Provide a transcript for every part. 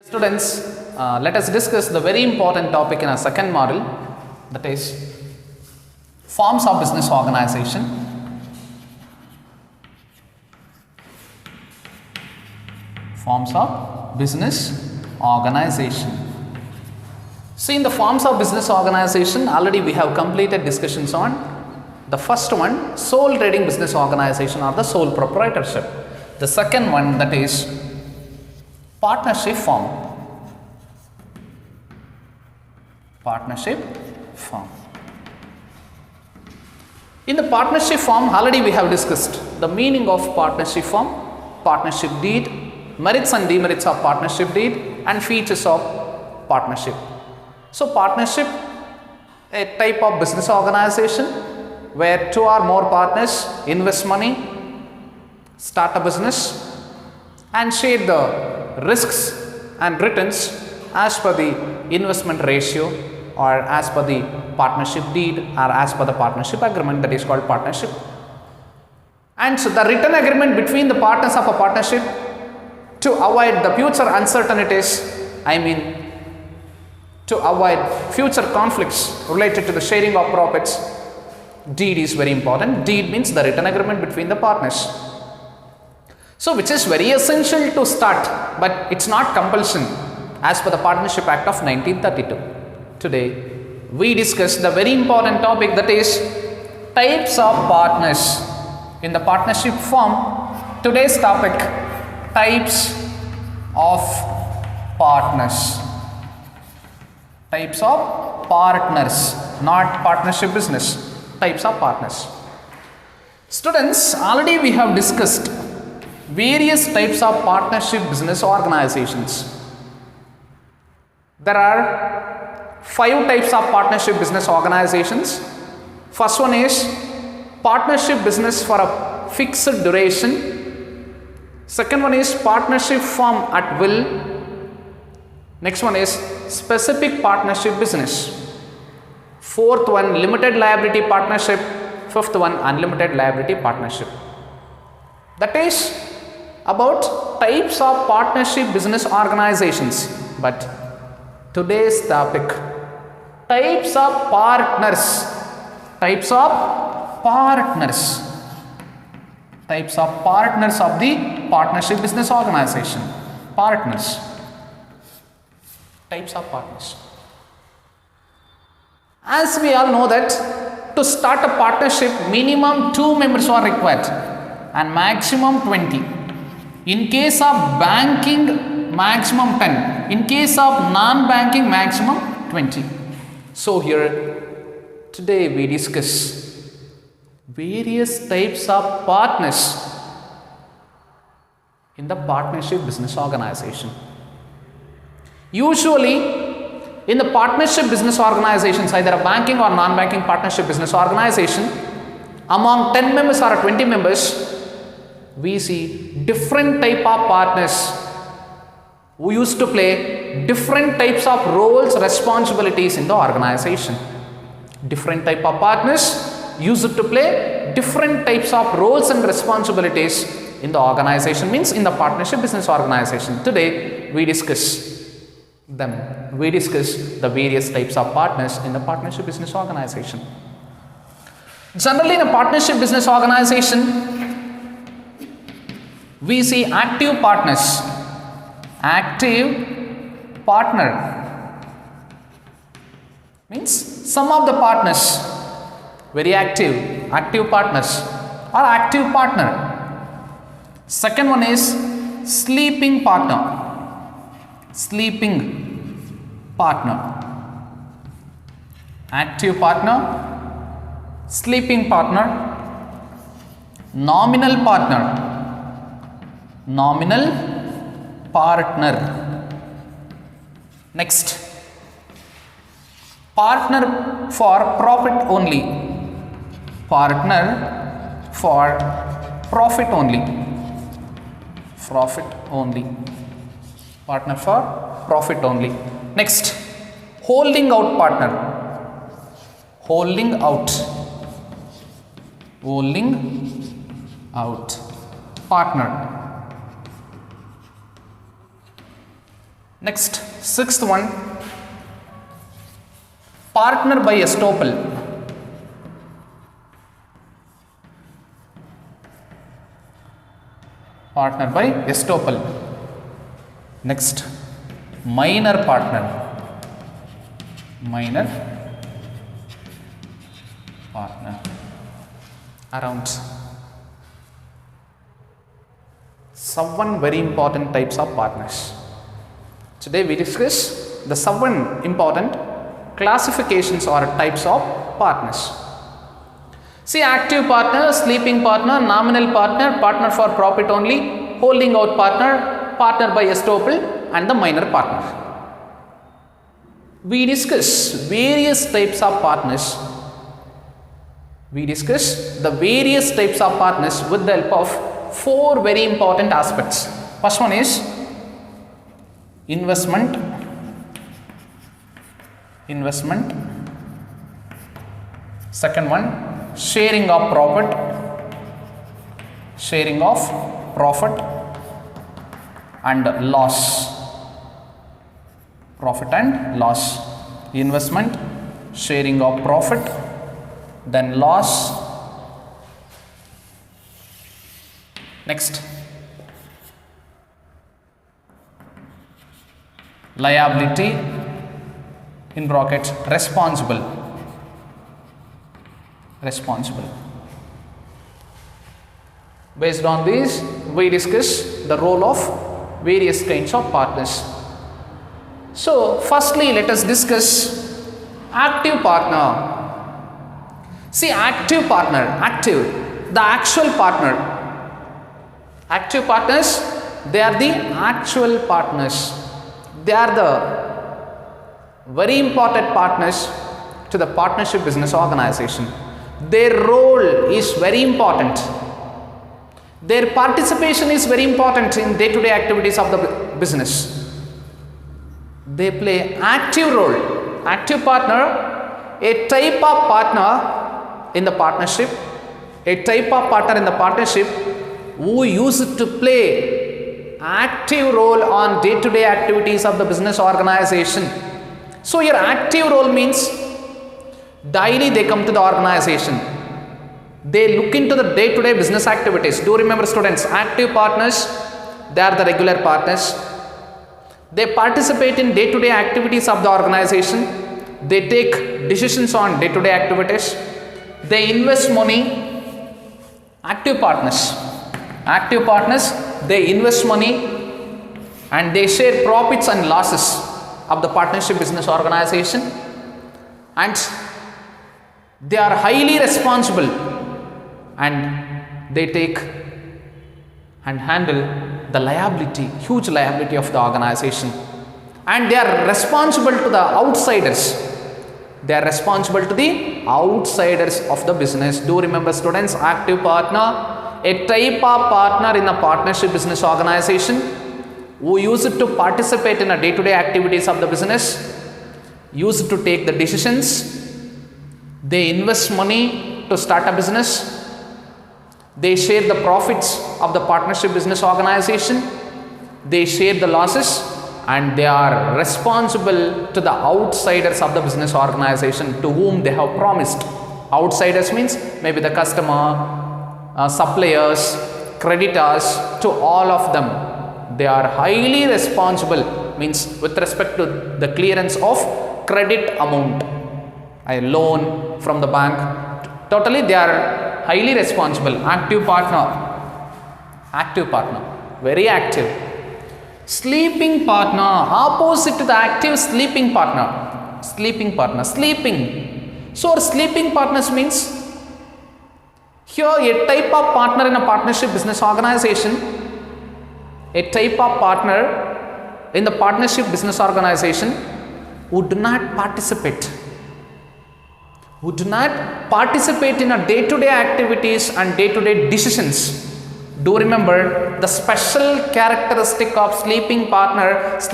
Students, let us discuss the very important topic in our second module, that is forms of business organization. Forms of business organization. See, in the forms of business organization, already we have completed discussions on the first one, sole trading business organization or the sole proprietorship. The second one, that is partnership form. Partnership form. In the partnership form, already we have discussed the meaning of partnership form, partnership deed, merits and demerits of partnership deed, and features of partnership. So, partnership, a type of business organization where two or more partners invest money, start a business, and share the risks and returns as per the investment ratio or as per the partnership deed or as per the partnership agreement, that is called partnership. And so the written agreement between the partners of a partnership to avoid the future uncertainties, to avoid future conflicts related to the sharing of profits, deed is very important. Deed means the written agreement between the partners. So, which is very essential to start, but it's not compulsion as per the Partnership Act of 1932. Today, we discuss the very important topic, that is types of partners. In the partnership form, today's topic, types of partners. Types of partners, not partnership business, types of partners. Students, already we have discussed various types of partnership business organizations. There are 5 types of partnership business organizations. First one is partnership business for a fixed duration. Second one is partnership form at will. Next one is specific partnership business. Fourth one, limited liability partnership. Fifth one, unlimited liability partnership. That is about types of partnership business organizations. But today's topic, types of partners. Types of partners. Types of partners of the partnership business organization. Partners. Types of partners. As we all know that to start a partnership, minimum 2 members are required and maximum 20. In case of banking, maximum 10. In case of non-banking, maximum 20. So here today we discuss various types of partners in the partnership business organization. Usually in the partnership business organizations, either a banking or non-banking partnership business organization, among 10 members or 20 members, we see different type of partners who used to play different types of roles, responsibilities in the organization. Different type of partners used to play different types of roles and responsibilities in the organization, means in the partnership business organization. Today we discuss them. We discuss the various types of partners in the partnership business organization. Generally in a partnership business organization, we see active partners. Active partner means some of the partners very active, active partners or active partner. Second one is sleeping partner. Sleeping partner. Active partner, sleeping partner, nominal partner. Nominal partner. Next, partner for profit only. Partner for profit only. Profit only. Partner for profit only. Next, holding out partner. Holding out. Holding out partner. Next, sixth one, partner by estoppel. Partner by estoppel. Next, minor partner. Minor partner. Around 7 very important types of partners. Today we discuss the 7 important classifications or types of partners. See, active partner, sleeping partner, nominal partner, partner for profit only, holding out partner, partner by estoppel, and the minor partner. We discuss various types of partners. We discuss the various types of partners with the help of 4 very important aspects. First one is investment. Second one, sharing of profit. And loss. Profit and loss. Investment, sharing of profit, then loss. Next, liability, in brackets responsible. Based on this, we discuss the role of various kinds of partners. So, firstly, let us discuss active partner. See, active partner, the actual partner. Active partners, they are the actual partners. They are the very important partners to the partnership business organization. Their role is very important. Their participation is very important in day-to-day activities of the business. They play active role. Active partner, a type of partner in the partnership, who used to play active role on day-to-day activities of the business organization. So your active role means daily they come to the organization. They look into the day-to-day business activities. Do remember, students, active partners, they are the regular partners. They participate in day-to-day activities of the organization. They take decisions on day-to-day activities. They invest money. Active partners, they invest money and they share profits and losses of the partnership business organization, and they are highly responsible, and they take and handle the liability, huge liability of the organization, and they are responsible to the outsiders. They are responsible to the outsiders of the business. Do remember, students, active partner, a type of partner in a partnership business organization who used to participate in the day-to-day activities of the business, used to take the decisions. They invest money to start a business. They share the profits of the partnership business organization. They share the losses, and they are responsible to the outsiders of the business organization to whom they have promised. Outsiders means maybe the customer, suppliers, creditors, to all of them. They are highly responsible, means with respect to the clearance of credit amount, a loan from the bank. Totally they are highly responsible. Active partner, very active. Sleeping partner, opposite to the active, sleeping partner. So sleeping partners means, here a type of partner in a partnership business organization, a type of partner in the partnership business organization who do not participate in a day-to-day activities and day-to-day decisions. Do remember the special characteristic of sleeping partners,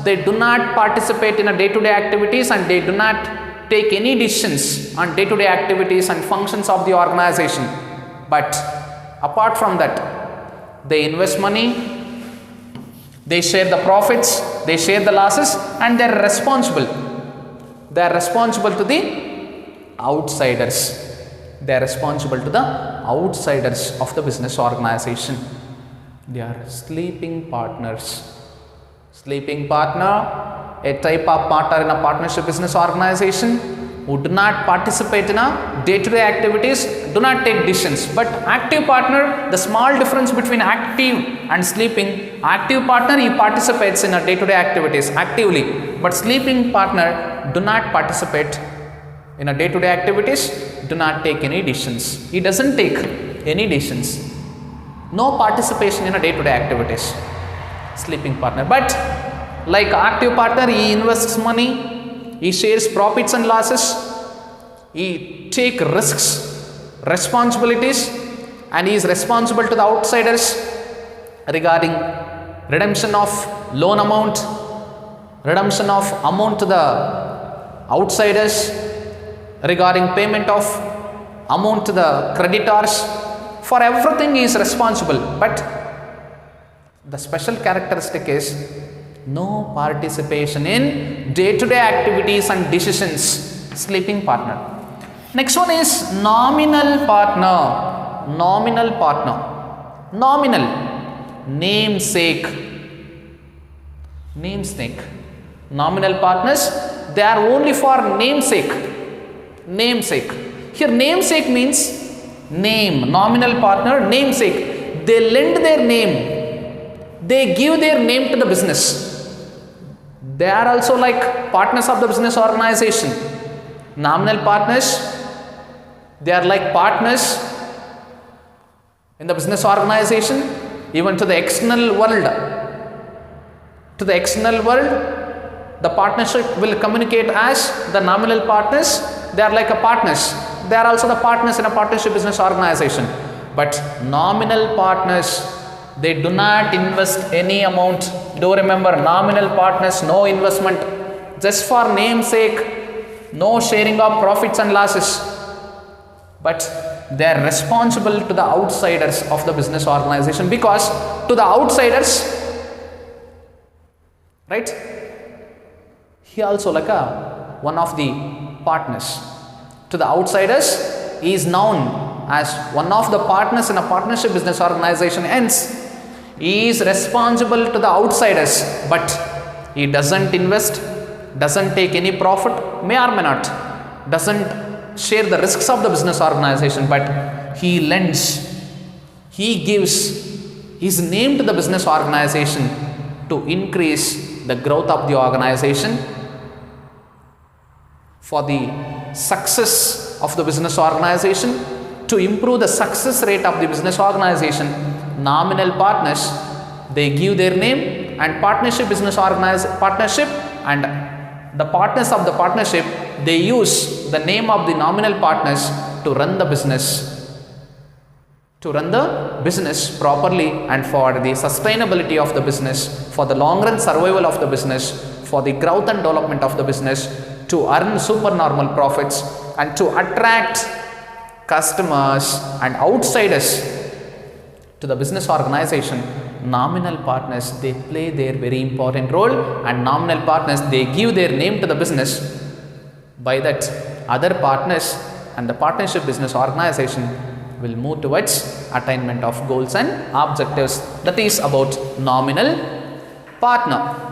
they do not participate in a day-to-day activities and they do not take any decisions on day-to-day activities and functions of the organization. But apart from that, they invest money, They share the profits, they share the losses, and they are responsible. They are responsible to the outsiders. They are responsible to the outsiders of the business organization. They are sleeping partners. Sleeping partner, a type of partner in a partnership business organization who do not participate in a day-to-day activities, do not take decisions. But active partner, the small difference between active and sleeping, active partner, he participates in a day-to-day activities actively, but sleeping partner do not participate in a day-to-day activities, do not take any decisions. He doesn't take any decisions. No participation in a day-to-day activities. Sleeping partner. But like active partner, he invests money, he shares profits and losses, he take risks, responsibilities, and he is responsible to the outsiders regarding redemption of loan amount, redemption of amount to the outsiders, regarding payment of amount to the creditors. For everything he is responsible, but the special characteristic is no participation in day-to-day activities and decisions. Sleeping partner. Next one is nominal partner. Nominal partner. Nominal. Namesake. Namesake. Nominal partners, they are only for namesake. Namesake. Here namesake means name. Nominal partner, namesake. They lend their name. They give their name to the business. They are also like partners of the business organization. Nominal partners, they are like partners in the business organization, even to the external world. To the external world, the partnership will communicate as the nominal partners. They are like a partners. They are also the partners in a partnership business organization. But nominal partners, they do not invest any amount. Do remember, nominal partners, no investment, just for namesake, no sharing of profits and losses. But they are responsible to the outsiders of the business organization, because to the outsiders, right, he also like one of the partners. To the outsiders, he is known as one of the partners in a partnership business organization. Hence, he is responsible to the outsiders, but he doesn't invest, doesn't take any profit, may or may not, doesn't share the risks of the business organization, but he lends, he gives his name to the business organization to increase the growth of the organization, for the success of the business organization, to improve the success rate of the business organization. Nominal partners, they give their name, and partnership business partnership, and the partners of the partnership, they use the name of the nominal partners to run the business, properly, and for the sustainability of the business, for the long run survival of the business, for the growth and development of the business, to earn supernormal profits, and to attract customers and outsiders to the business organization. Nominal partners, they play their very important role, and nominal partners, they give their name to the business. By that, other partners and the partnership business organization will move towards attainment of goals and objectives. That is about nominal partner.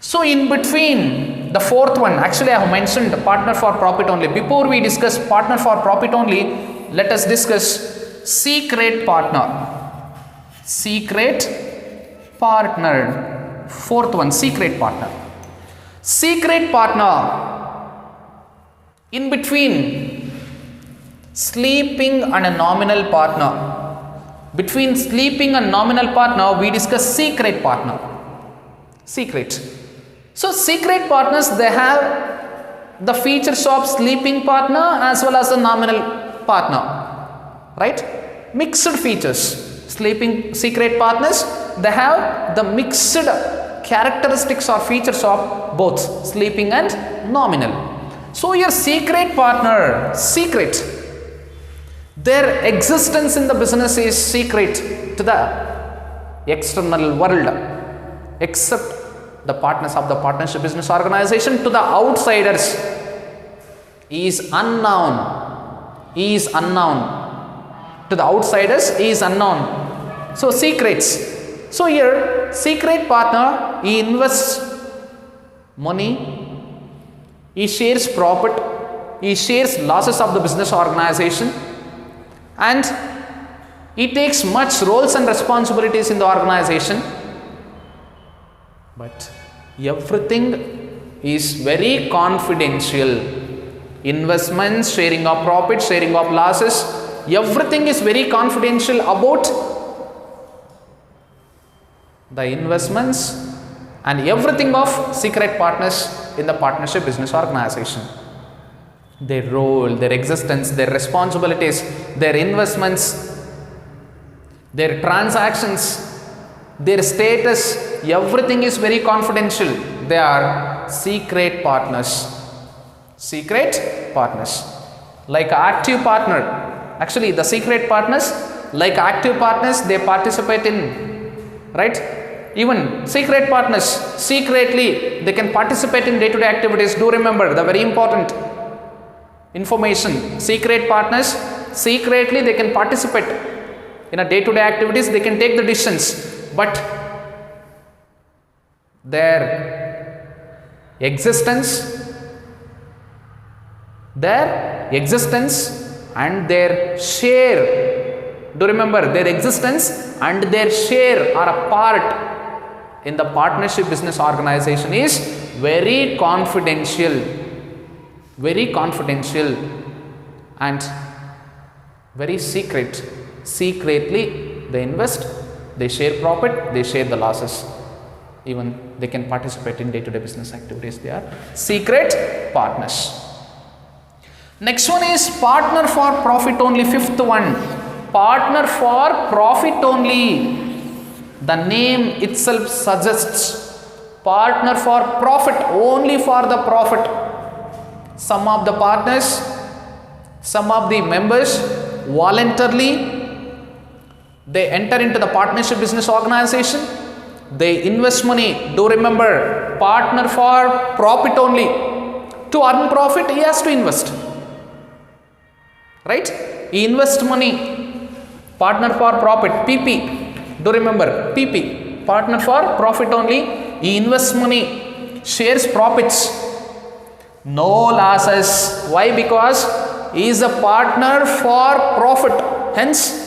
So in between, the fourth one, actually I have mentioned partner for profit only. Before we discuss partner for profit only, let us discuss secret partner. Secret partner. Fourth one, secret partner. Secret partner. In between sleeping and a nominal partner. Between sleeping and nominal partner, we discuss secret partner. Secret. So secret partners, they have the features of sleeping partner as well as a nominal partner, right? Mixed features. Sleeping secret partners, they have the mixed characteristics or features of both sleeping and nominal. So your secret partner, secret, their existence in the business is secret to the external world. except the partners of the partnership business organization. To the outsiders is unknown. Is unknown. To the outsiders is unknown. So secrets. So here secret partner, he invests money, he shares profit, he shares losses of the business organization, and he takes much roles and responsibilities in the organization. But everything is very confidential. Investments, sharing of profits, sharing of losses, everything is very confidential about the investments and everything of secret partners in the partnership business organization. Their role, their existence, their responsibilities, their investments, their transactions, their status, everything is very confidential. They are secret partners. Secret partners. Like active partner. Actually, the secret partners, like active partners, they participate in, right? Even secret partners, secretly, they can participate in day-to-day activities. Do remember the very important information. Secret partners, secretly, they can participate in a day-to-day activities. They can take the decisions, but their existence and their share, do remember, their existence and their share are a part in the partnership business organization is very confidential and very secret. Secretly they invest, they share profit, they share the losses, even they can participate in day-to-day business activities. They are secret partners. Next one is partner for profit only. Fifth one, partner for profit only. The name itself suggests partner for profit, only for the profit. Some of the partners, some of the members voluntarily they enter into the partnership business organization, they invest money. Do remember, partner for profit only. To earn profit, he has to invest, right? He invests money. Partner for profit, PP. Do remember, PP, partner for profit only. He invests money, shares profits, no losses. Why? Because he is a partner for profit. Hence,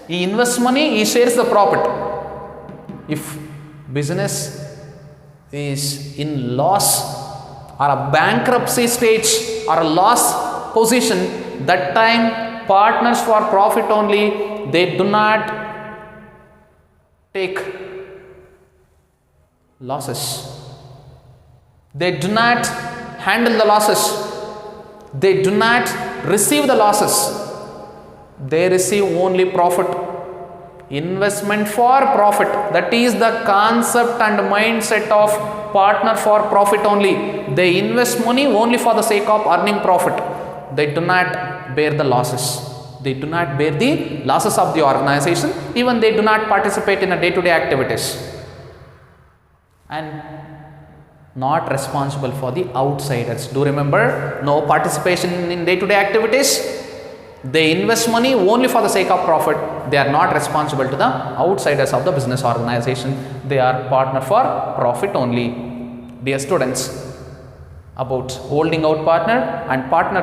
he invests money, he shares the profit. If business is in loss or a bankruptcy stage or a loss position, that time partners for profit only, they do not take losses. They do not handle the losses. They do not receive the losses. They receive only profit. Investment for profit. That is the concept and mindset of partner for profit only. They invest money only for the sake of earning profit. They do not bear the losses. They do not bear the losses of the organization. Even they do not participate in a day-to-day activities. And not responsible for the outsiders. Do remember, no participation in day-to-day activities. They invest money only for the sake of profit. They are not responsible to the outsiders of the business organization. They are partner for profit only. Dear students, about holding out partner and partner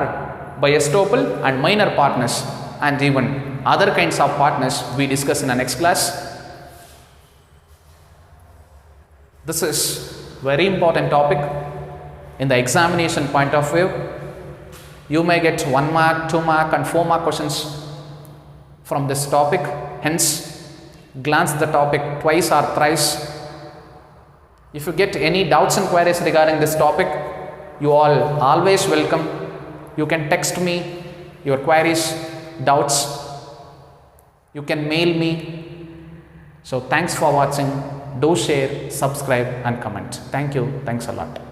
by estoppel and minor partners and even other kinds of partners we discuss in the next class. This is very important topic in the examination point of view. You may get 1 mark, 2 mark and 4 mark questions from this topic. Hence, glance the topic twice or thrice. If you get any doubts and queries regarding this topic, you all always welcome. You can text me your queries, doubts. You can mail me. So thanks for watching. Do share, subscribe and comment. Thank you. Thanks a lot.